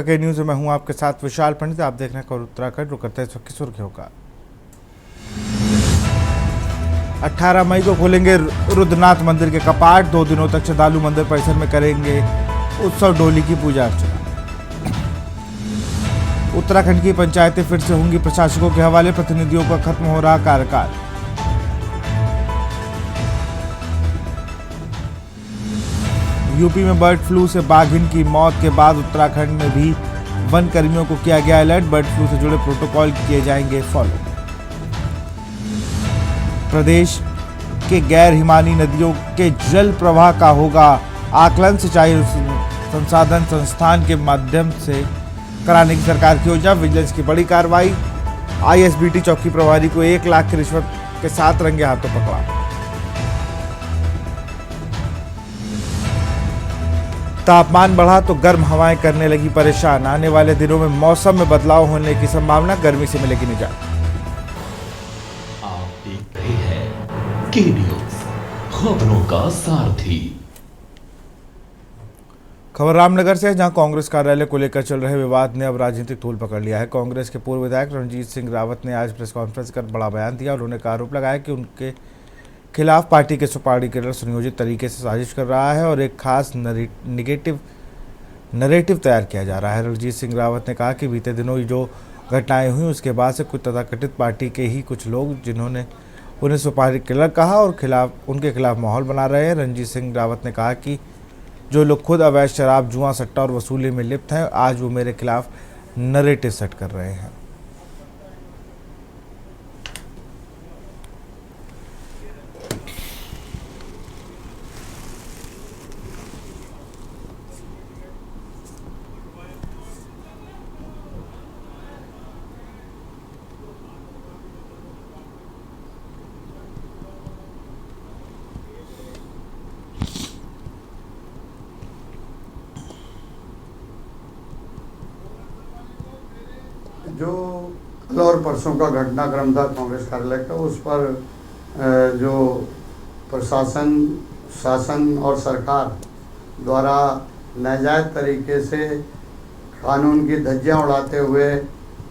के न्यूज में मैं हूं आपके साथ विशाल पंडित। आप देख रहे हैं उत्तराखंड। रुक करते हैं इस वक्त की सुर्खियों का। 18 मई को खोलेंगे रुद्रनाथ मंदिर के कपाट। 2 दिनों तक श्रद्धालु मंदिर परिसर में करेंगे उत्सव डोली की पूजा अर्चना। उत्तराखंड की पंचायतें फिर से होंगी प्रशासकों के हवाले। प्रतिनिधियों का खत्म हो रहा कार्यकाल। यूपी में बर्ड फ्लू से बाघिन की मौत के बाद उत्तराखंड में भी वन कर्मियों को किया गया अलर्ट। बर्ड फ्लू से जुड़े प्रोटोकॉल किए जाएंगे फॉलो। प्रदेश के गैर हिमानी नदियों के जल प्रवाह का होगा आकलन। सिंचाई संसाधन संस्थान के माध्यम से कराने की सरकार की योजना। विजिलेंस की बड़ी कार्रवाई। आईएसबीटी चौकी प्रभारी को 1 लाख की रिश्वत के साथ रंगे हाथों पकड़ा। तापमान बढ़ा तो गर्म हवाएं करने लगी परेशान। आने वाले दिनों में मौसम में बदलाव होने की संभावना। गर्मी से मिलेगी निजात। आप देख रहे हैं के न्यूज, खबरों का सारथी। खबर रामनगर से है, जहां कांग्रेस कार्यालय को लेकर चल रहे विवाद ने अब राजनीतिक तूल पकड़ लिया है। कांग्रेस के पूर्व विधायक रणजीत सिंह रावत ने आज प्रेस कॉन्फ्रेंस कर बड़ा बयान दिया। उन्होंने आरोप लगाया कि उनके खिलाफ पार्टी के सुपारी किलर सुनियोजित तरीके से साजिश कर रहा है और एक खास नेगेटिव नैरेटिव तैयार किया जा रहा है। रणजीत सिंह रावत ने कहा कि बीते दिनों जो घटनाएं हुई उसके बाद से कुछ तथाकथित पार्टी के ही कुछ लोग जिन्होंने उन्हें सुपारी किलर कहा और उनके खिलाफ माहौल बना रहे हैं। रणजीत सिंह रावत ने कहा कि जो लोग खुद अवैध शराब, जुआ, सट्टा और वसूली में लिप्त हैं, आज वो मेरे खिलाफ नैरेटिव सेट कर रहे हैं। जो कल और परसों का घटनाक्रम था कांग्रेस कार्यालय का, उस पर जो प्रशासन, शासन और सरकार द्वारा नाजायज़ तरीके से कानून की धज्जियां उड़ाते हुए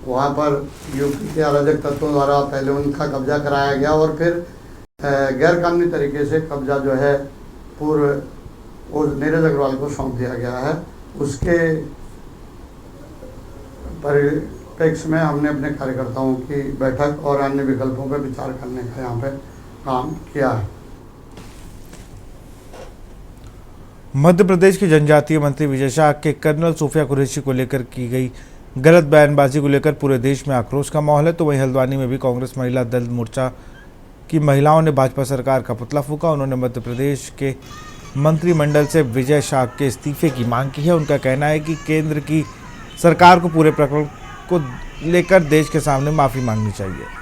वहां पर यूपी के अराजक तत्वों द्वारा पहले उनका कब्जा कराया गया और फिर गैरकानूनी तरीके से कब्जा जो है पूर्व उस नीरज अग्रवाल को सौंप दिया गया है। उसके परिप्रेक्ष्य में हमने अपने कार्यकर्ताओं की बैठक और अन्य विकल्पों पर विचार करने का यहाँ पे काम किया है। मध्य प्रदेश के जनजातीय मंत्री विजय शाह के कर्नल सूफिया कुरैशी को लेकर की गई गलत बयानबाजी को लेकर पूरे देश में आक्रोश का माहौल है। तो वहीं हल्द्वानी में भी कांग्रेस महिला दल मोर्चा की महिलाओं ने भाजपा सरकार का पुतला फूंका। उन्होंने मध्य प्रदेश के मंत्रिमंडल से विजय शाह के इस्तीफे की मांग की है। उनका कहना है कि केंद्र की सरकार को पूरे प्रकरण को लेकर देश के सामने माफी मांगनी चाहिए।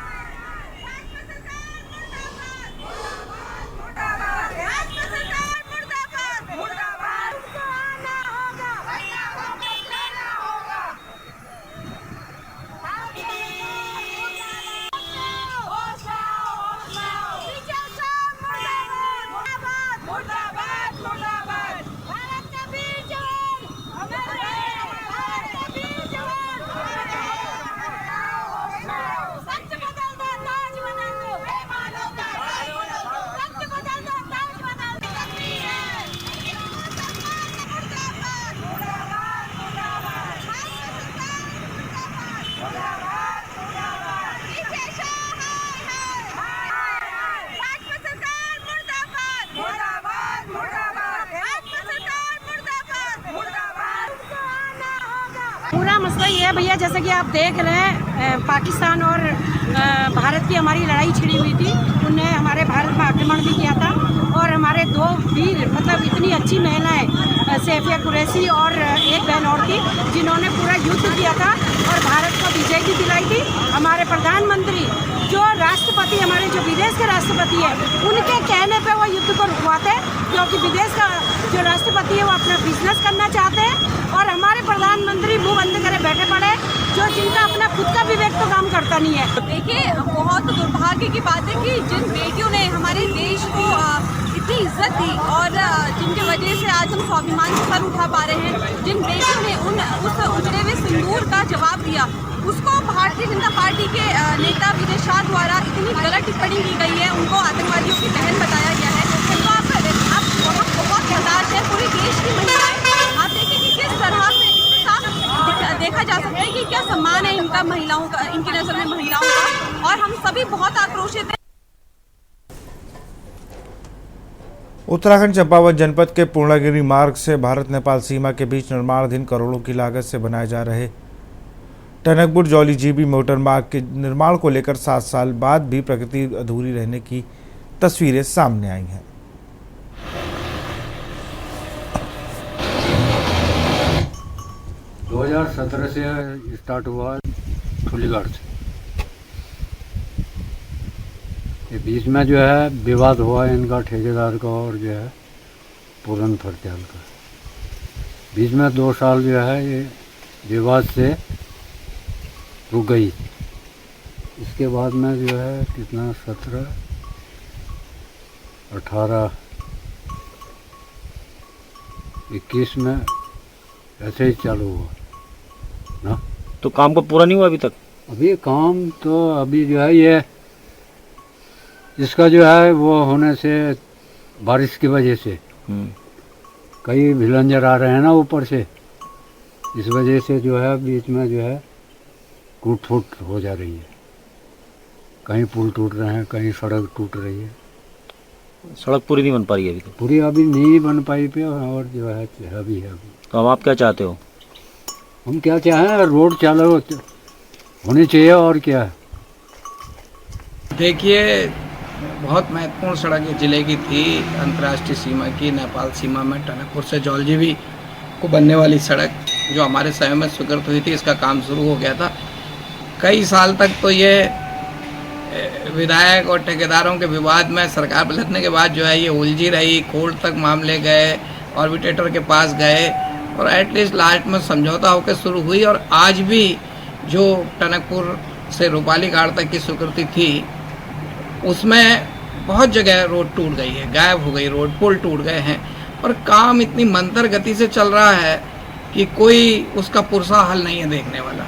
पूरा मसला ये है भैया, जैसे कि आप देख रहे हैं पाकिस्तान और भारत की हमारी लड़ाई छिड़ी हुई थी। उनने हमारे भारत में आक्रमण भी किया था और हमारे 2 वीर मतलब इतनी अच्छी महिलाएं सैफिया कुरैशी और एक बहन और थी जिन्होंने पूरा युद्ध किया था और भारत को विजय की दिलाई थी। हमारे प्रधानमंत्री जो राष्ट्रपति, हमारे जो विदेश के राष्ट्रपति है, उनके कहने पे वो युद्ध को रुकवाते क्योंकि विदेश का जो राष्ट्रपति है वो अपना बिजनेस करना चाहते हैं और हमारे प्रधानमंत्री मुंह बंद करे बैठे पड़े जो जिनका अपना खुद का विवेक तो काम करता नहीं है। देखिए, बहुत दुर्भाग्य की बात है कि जिन बेटियों ने हमारे देश को इतनी इज्जत दी और जिनके वजह से आज हम स्वाभिमान से सर उठा पा रहे हैं, जिन बेटियों ने उस उजड़े हुए सिंदूर का जवाब दिया, उसको भारतीय जनता पार्टी के नेता विजय शाह द्वारा इतनी गलत टिप्पणी की गई है, उनको आतंकवादियों की बहन बताया गया है। तो आप बहुत हताश है पूरे देश की महिलाएं। आप देखिए कि किस तरह से साफ देखा जा सकता है कि क्या सम्मान है इनका महिलाओं का, इनकी नजर में महिलाओं का, और हम सभी बहुत आक्रोशित हैं। उत्तराखंड चंपावत जनपद के पूर्णागिरी मार्ग से भारत नेपाल सीमा के बीच निर्माणाधीन करोड़ों की लागत से बनाए जा रहे टनकपुर जौली जीबी मोटर मार्ग के निर्माण को लेकर 7 साल बाद भी प्रगति अधूरी रहने की तस्वीरें सामने आई हैं। दो 2017 से स्टार्ट हुआ ठुलीगढ़ से। ये बीच में जो है विवाद हुआ इनका ठेकेदार का और जो है पूरन फरत्याल का। बीच में 2 साल जो है ये विवाद से रुक गई। इसके बाद में जो है कितना 17, 18, 21 में ऐसे ही चालू हुआ ना। तो काम को पूरा नहीं हुआ अभी तक? अभी काम तो अभी जो है ये इसका जो है वो होने से बारिश की वजह से कई भिलंजर आ रहे हैं ना ऊपर से, इस वजह से जो है बीच में जो है टूट फूट हो जा रही है। कहीं पुल टूट रहे हैं, कहीं सड़क टूट रही है। सड़क पूरी नहीं बन पा रही है अभी तक? पूरी अभी नहीं बन पाई पे, और जो है अभी है। तो अब आप क्या चाहते हो? हम क्या चाहें, रोड चालू होनी चाहिए और क्या है। देखिए, बहुत महत्वपूर्ण सड़क जिले की थी, अंतर्राष्ट्रीय सीमा की, नेपाल सीमा में टनकपुर से जौलजीबी को बनने वाली सड़क जो हमारे समय में स्वीकृत हुई थी, इसका काम शुरू हो गया था। कई साल तक तो ये विधायक और ठेकेदारों के विवाद में सरकार पलटने के बाद जो है ये उलझी रही, कोर्ट तक मामले गए, ऑर्बिटेटर के पास गए और एटलीस्ट लास्ट में समझौता होकर शुरू हुई। और आज भी जो टनकपुर से रूपाली घाट तक की स्वीकृति थी उसमें बहुत जगह रोड टूट गई है, गायब हो गई रोड, पुल टूट गए हैं और काम इतनी मंतर गति से चल रहा है कि कोई उसका पुरसा हल नहीं है देखने वाला।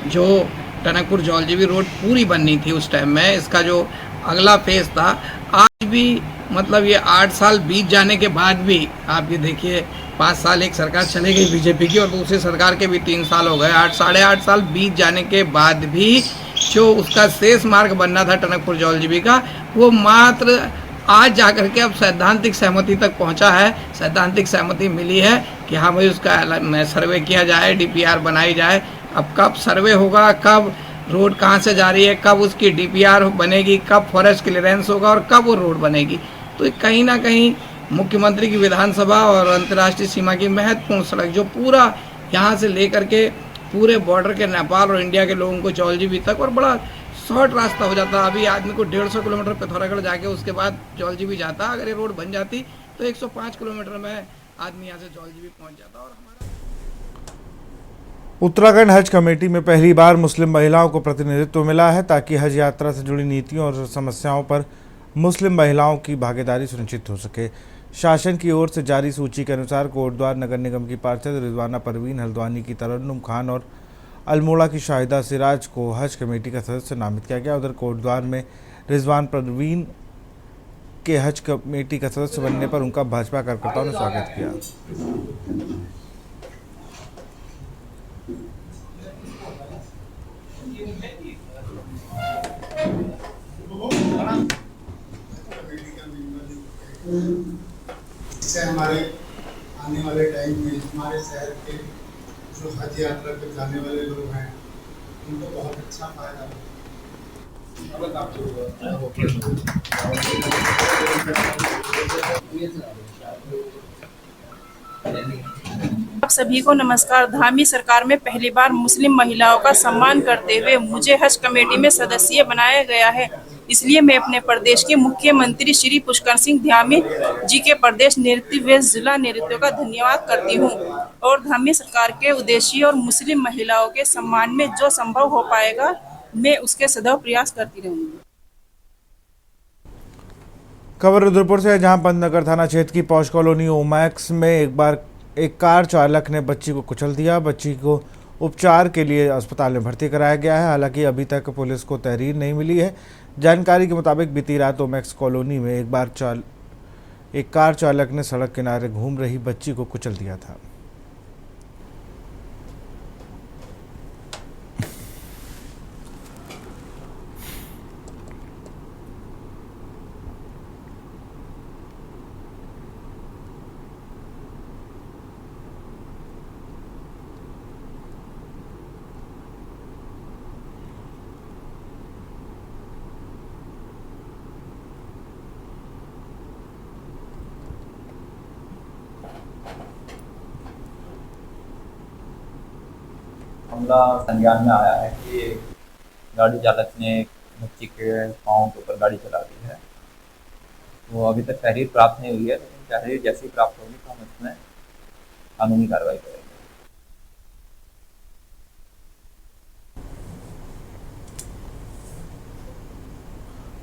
जो टनकपुर जौलजीबी रोड पूरी बननी थी उस टाइम में, इसका जो अगला फेज था, आज भी मतलब ये 8 साल बीत जाने के बाद भी आप ये देखिए 5 साल एक सरकार चली गई बीजेपी की और दूसरी सरकार के भी 3 साल हो गए, 8 साढ़े 8 साल बीत जाने के बाद भी जो उसका शेष मार्ग बनना था टनकपुर जौलजीबी का, वो मात्र आज जाकर के अब सैद्धांतिक सहमति तक पहुंचा है। सैद्धांतिक सहमति मिली है कि हाँ भाई उसका सर्वे किया जाए, डीपीआर बनाई जाए। अब कब सर्वे होगा, कब रोड कहाँ से जा रही है, कब उसकी डीपीआर बनेगी, कब फॉरेस्ट क्लियरेंस होगा और कब वो रोड बनेगी, तो कहीं ना कहीं मुख्यमंत्री की विधानसभा और अंतर्राष्ट्रीय सीमा की महत्वपूर्ण सड़क जो पूरा यहाँ से लेकर के पूरे बॉर्डर के नेपाल और इंडिया के लोगों को जौलजीबी तक, और बड़ा शॉर्ट रास्ता हो जाता। अभी आदमी को 150 किलोमीटर पिथौरागढ़ जाके उसके बाद जौलजीबी जाता। अगर ये रोड बन जाती तो 105 किलोमीटर में आदमी यहाँ से जौलजीबी पहुँच जाता। और उत्तराखंड हज कमेटी में पहली बार मुस्लिम महिलाओं को प्रतिनिधित्व मिला है ताकि हज यात्रा से जुड़ी नीतियों और समस्याओं पर मुस्लिम महिलाओं की भागीदारी सुनिश्चित हो सके। शासन की ओर से जारी सूची के अनुसार कोटद्वार नगर निगम की पार्षद रिजवाना परवीन, हल्द्वानी की तरन्नुम खान और अल्मोड़ा की शाहिदा सिराज को हज कमेटी का सदस्य नामित किया गया। उधर कोटद्वार में रिजवान परवीन के हज कमेटी का सदस्य बनने पर उनका भाजपा कार्यकर्ताओं ने स्वागत किया। इससे हमारे आने वाले टाइम में हमारे शहर के जो हज यात्रा पे जाने वाले लोग हैं उनको बहुत अच्छा फायदा आप सभी को नमस्कार। धामी सरकार में पहली बार मुस्लिम महिलाओं का सम्मान करते हुए मुझे हज कमेटी में सदस्य बनाया गया है। इसलिए मैं अपने प्रदेश के मुख्यमंत्री श्री पुष्कर सिंह धामी जी के प्रदेश नेतृत्व व जिला नेतृत्व का धन्यवाद करती हूं और धामी सरकार के उद्देश्य और मुस्लिम महिलाओं के सम्मान में जो संभव हो पाएगा मैं उसके सदैव प्रयास करती रहूंगी। खबर रुद्रपुर से है, जहां पंतनगर थाना क्षेत्र की पौष कॉलोनी ओमैक्स में एक कार चालक ने बच्ची को कुचल दिया। बच्ची को उपचार के लिए अस्पताल में भर्ती कराया गया है। हालांकि अभी तक पुलिस को तहरीर नहीं मिली है। जानकारी के मुताबिक बीती रात ओमैक्स कॉलोनी में एक कार चालक ने सड़क किनारे घूम रही बच्ची को कुचल दिया था। मामला संज्ञान में आया है कि गाड़ी चालक ने बच्ची के पाँव के ऊपर गाड़ी चला दी है। तो अभी तक तहरीर प्राप्त नहीं हुई है, लेकिन तहरीर जैसे ही प्राप्त होगी तो हम इसमें कानूनी कार्रवाई करेंगे।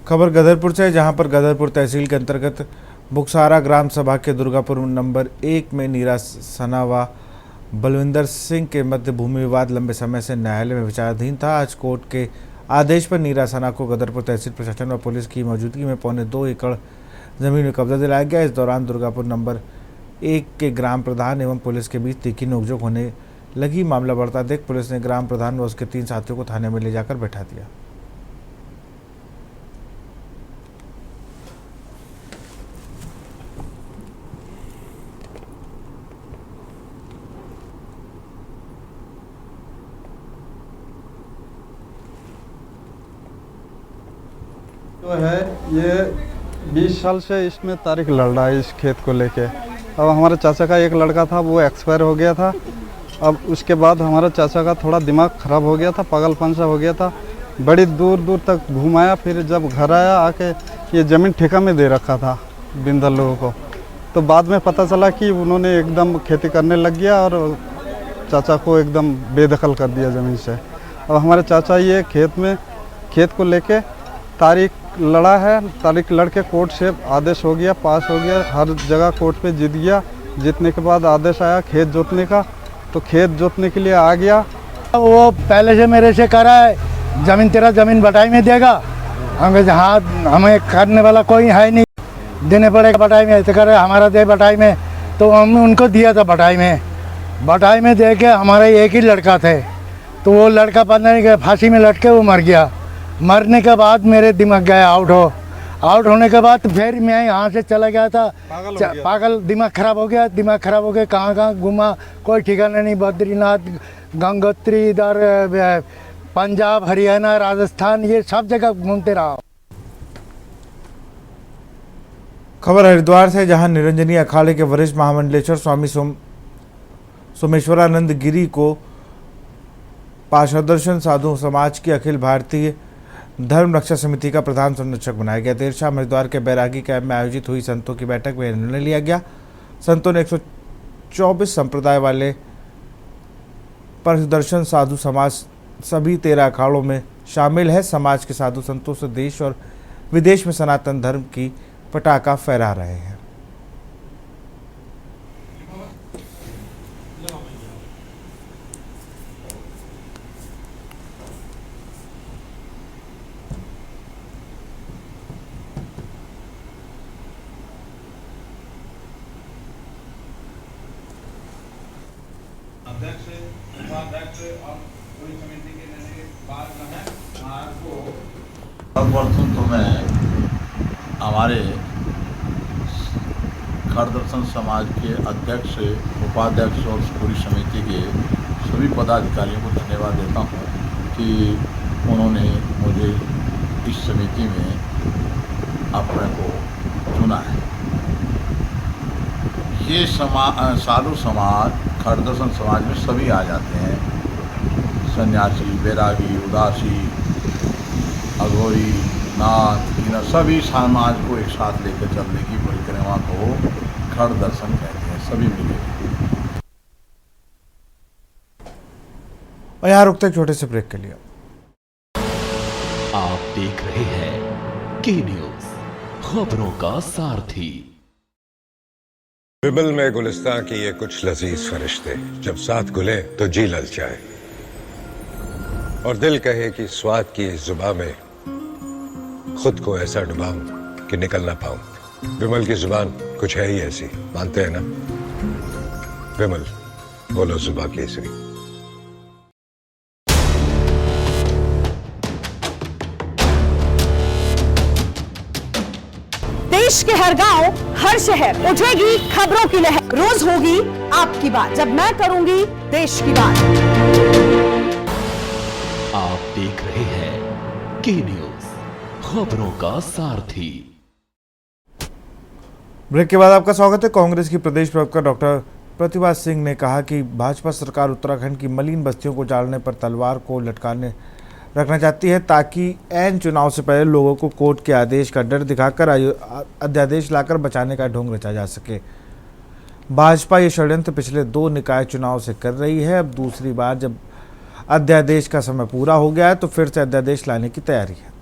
खबर गदरपुर से है, जहां पर गदरपुर तहसील के अंतर्गत बुकसारा ग्राम सभा के दुर्गापुर नंबर 1 में नीरा सना व बलविंदर सिंह के मध्य भूमि विवाद लंबे समय से न्यायालय में विचाराधीन था। आज कोर्ट के आदेश पर नीरा सना को गदरपुर तहसील प्रशासन व पुलिस की मौजूदगी में 2.25 एकड़ जमीन में कब्जा दिलाया गया। इस दौरान दुर्गापुर नंबर 1 के ग्राम प्रधान एवं पुलिस के बीच तीखी नोकझोंक होने लगी। मामला बढ़ता देख पुलिस ने ग्राम प्रधान व उसके 3 साथियों को थाने में ले जाकर बैठा दिया। जो है ये 20 साल से इसमें तारीख लड़ रहा है इस खेत को लेके। अब हमारे चाचा का एक लड़का था, वो एक्सपायर हो गया था। अब उसके बाद हमारा चाचा का थोड़ा दिमाग ख़राब हो गया था, पागलपन सा हो गया था। बड़ी दूर दूर तक घुमाया, फिर जब घर आया आके ये ज़मीन ठेका में दे रखा था बिंदल लोगों को। तो बाद में पता चला कि उन्होंने एकदम खेती करने लग गया और चाचा को एकदम बेदखल कर दिया ज़मीन से। अब हमारे चाचा ये खेत को लेके तारीख लड़ा है। तारीख लड़ के कोर्ट से आदेश हो गया, पास हो गया, हर जगह कोर्ट पे जीत गया। जीतने के बाद आदेश आया खेत जोतने का, तो खेत जोतने के लिए आ गया। वो पहले से मेरे से करा है, ज़मीन तेरा ज़मीन बटाई में देगा। हमें जहाँ हमें करने वाला कोई है नहीं, देने पड़ेगा बटाई में। ऐसे करे हमारा दे बटाई में, तो हमने उनको दिया था बटाई में दे के। हमारे एक ही लड़का थे, तो वो लड़का पता नहीं फांसी में लटके वो मर गया। मरने के बाद मेरे दिमाग गया आउट होने के बाद फिर मैं यहाँ से चला गया था, पागल दिमाग ख़राब हो गया। कहाँ घूमा कोई ठिकाना नहीं। बद्रीनाथ, गंगोत्री, इधर पंजाब, हरियाणा, राजस्थान, ये सब जगह घूमते रहा। खबर हरिद्वार से, जहां निरंजनी अखाड़े के वरिष्ठ महामंडलेश्वर स्वामी सोमेश्वरानंद गिरी को पार्षद साधु समाज की अखिल भारतीय धर्म रक्षा समिति का प्रधान संरक्षक बनाया गया। देर शाम हरिद्वार के बैरागी कैंप में आयोजित हुई संतों की बैठक में निर्णय लिया गया। संतों ने 124 संप्रदाय वाले पार्षद साधु समाज सभी 13 अखाड़ों में शामिल है। समाज के साधु संतों से देश और विदेश में सनातन धर्म की पताका फहरा रहे हैं। सर्वप्रथम तो मैं हमारे खरदर्शन समाज के अध्यक्ष, उपाध्यक्ष और पूरी समिति के सभी पदाधिकारियों को धन्यवाद देता हूँ कि उन्होंने मुझे इस समिति में अपने को चुना है। ये साधु समाज खरदर्शन समाज में सभी आ जाते हैं, सन्यासी, बैरागी, उदासी, अघोरी, नाथ, इन सभी समाज को एक साथ लेकर चलने की परिक्रमा को खरदर्शन कहते हैं, सभी मिले। और यहाँ रुकते छोटे से ब्रेक के लिए। आप देख रहे हैं के न्यूज़, खबरों का सारथी। विमल में गुलिस्तां की ये कुछ लजीज फरिश्ते जब साथ घुले तो जी ललचाए और दिल कहे कि स्वाद की इस जुबान में खुद को ऐसा डुबाऊं कि निकल ना पाऊं। विमल की जुबान कुछ है ही ऐसी, मानते हैं ना? विमल, बोलो जुबान केसरी। देश के हर गांव, हर शहर उठेगी खबरों की लहर। रोज होगी आपकी बात, जब मैं करूंगी देश की बात। आप देख रहे हैं के न्यूज, खबरों का सारथी। ब्रेक के बाद आपका स्वागत है। कांग्रेस की प्रदेश प्रवक्ता डॉक्टर प्रतिभा सिंह ने कहा कि भाजपा सरकार उत्तराखंड की मलिन बस्तियों को जालने पर तलवार को लटकाने रखना चाहती है ताकि ऐन चुनाव से पहले लोगों को कोर्ट के आदेश का डर दिखाकर अध्यादेश लाकर बचाने का ढोंग रचा जा सके। भाजपा ये षड्यंत्र पिछले 2 निकाय चुनाव से कर रही है। अब दूसरी बार जब अध्यादेश का समय पूरा हो गया है तो फिर से अध्यादेश लाने की तैयारी है।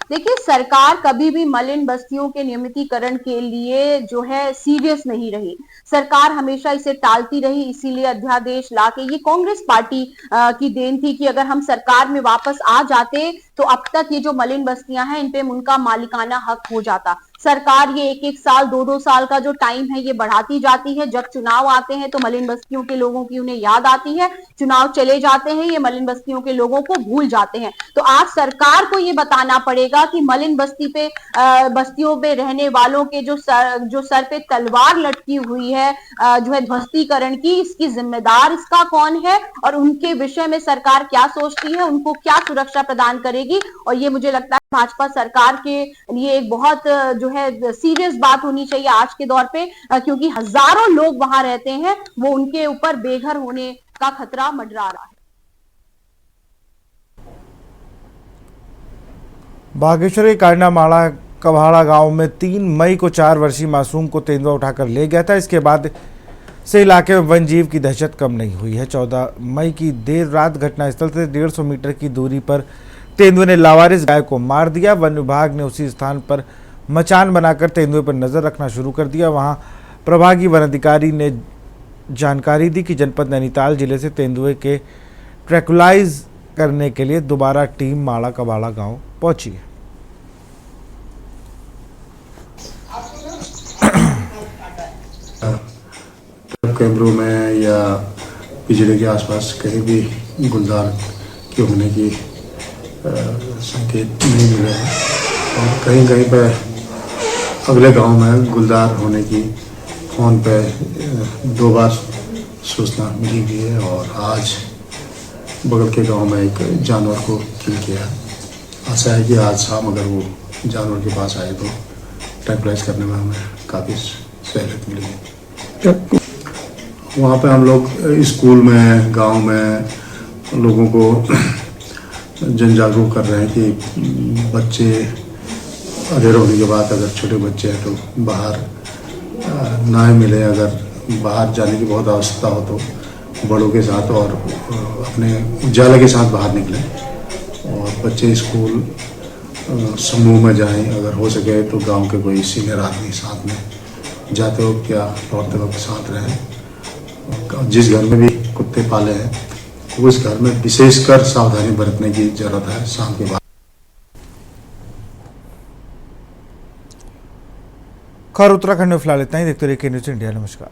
देखिए, सरकार कभी भी मलिन बस्तियों के नियमितीकरण के लिए जो है सीरियस नहीं रही। सरकार हमेशा इसे टालती रही, इसीलिए अध्यादेश लाके, ये कांग्रेस पार्टी की देन थी कि अगर हम सरकार में वापस आ जाते तो अब तक ये जो मलिन बस्तियां हैं इन पे उनका मालिकाना हक हो जाता। सरकार ये 1-1 साल 2-2 साल का जो टाइम है ये बढ़ाती जाती है। जब चुनाव आते हैं तो मलिन बस्तियों के लोगों की उन्हें याद आती है, चुनाव चले जाते हैं, ये मलिन बस्तियों के लोगों को भूल जाते हैं। तो आज सरकार को ये बताना पड़ेगा कि मलिन बस्तियों पे रहने वालों के जो सर पे तलवार लटकी हुई है जो है ध्वस्तीकरण की, इसकी जिम्मेदार इसका कौन है और उनके विषय में सरकार क्या सोचती है, उनको क्या सुरक्षा प्रदान करेगी। और ये मुझे लगता है भाजपा सरकार के लिए एक बहुत जो है सीरियस बात होनी चाहिए आज के दौर पे, क्योंकि हजारों लोग वहां रहते हैं, वो उनके ऊपर बेघर होने का खतरा मंडरा रहा है। बागेश्वर के कांडामाड़ा कभाड़ा गांव में 3 मई को 4 वर्षीय मासूम को तेंदुआ उठाकर ले गया था। इसके बाद से इलाके में वन जीव की दहशत कम नहीं हुई है। 14 मई की देर रात घटनास्थल से 150 मीटर की दूरी पर तेंदुए ने लावारिस गाय को मार दिया। वन विभाग ने उसी स्थान पर मचान बनाकर तेंदुए पर नजर रखना शुरू कर दिया। वहां प्रभागी वन अधिकारी ने जानकारी दी कि जनपद नैनीताल जिले से तेंदुए के ट्रैकुलाइज करने के लिए दोबारा टीम माड़ा कबाड़ा गांव पहुंची है। कैमरों में या बिजली के आसपास कहीं भी गुलदार के उगने की संकेत नहीं मिले हैं और कहीं कहीं पे अगले गांव में गुलदार होने की फ़ोन पे 2 बार सूचना मिली हुई है। और आज बगल के गांव में एक जानवर को किल किया। आशा है कि आज शाम अगर वो जानवर के पास आए तो ट्रैकुलाइज करने में हमें काफ़ी सहूलियत मिलेगी। वहाँ पे हम लोग स्कूल में, गांव में लोगों को जन जागरूक कर रहे हैं कि बच्चे अधेर होने के बाद अगर छोटे बच्चे हैं तो बाहर ना मिले। अगर बाहर जाने की बहुत आवश्यकता हो तो बड़ों के साथ और अपने उजाला के साथ बाहर निकलें और बच्चे स्कूल समूह में जाएं। अगर हो सके तो गांव के कोई सीनियर आदमी साथ में जाते वक्त या लौटते वक्त साथ रहें। जिस घर में भी कुत्ते पाले हैं उस घर में विशेषकर सावधानी बरतने की जरूरत है। शाम के बाद खैर उत्तराखंड में फिलहाल इतना ही। देखते रहिए के न्यूज़ इंडिया। नमस्कार।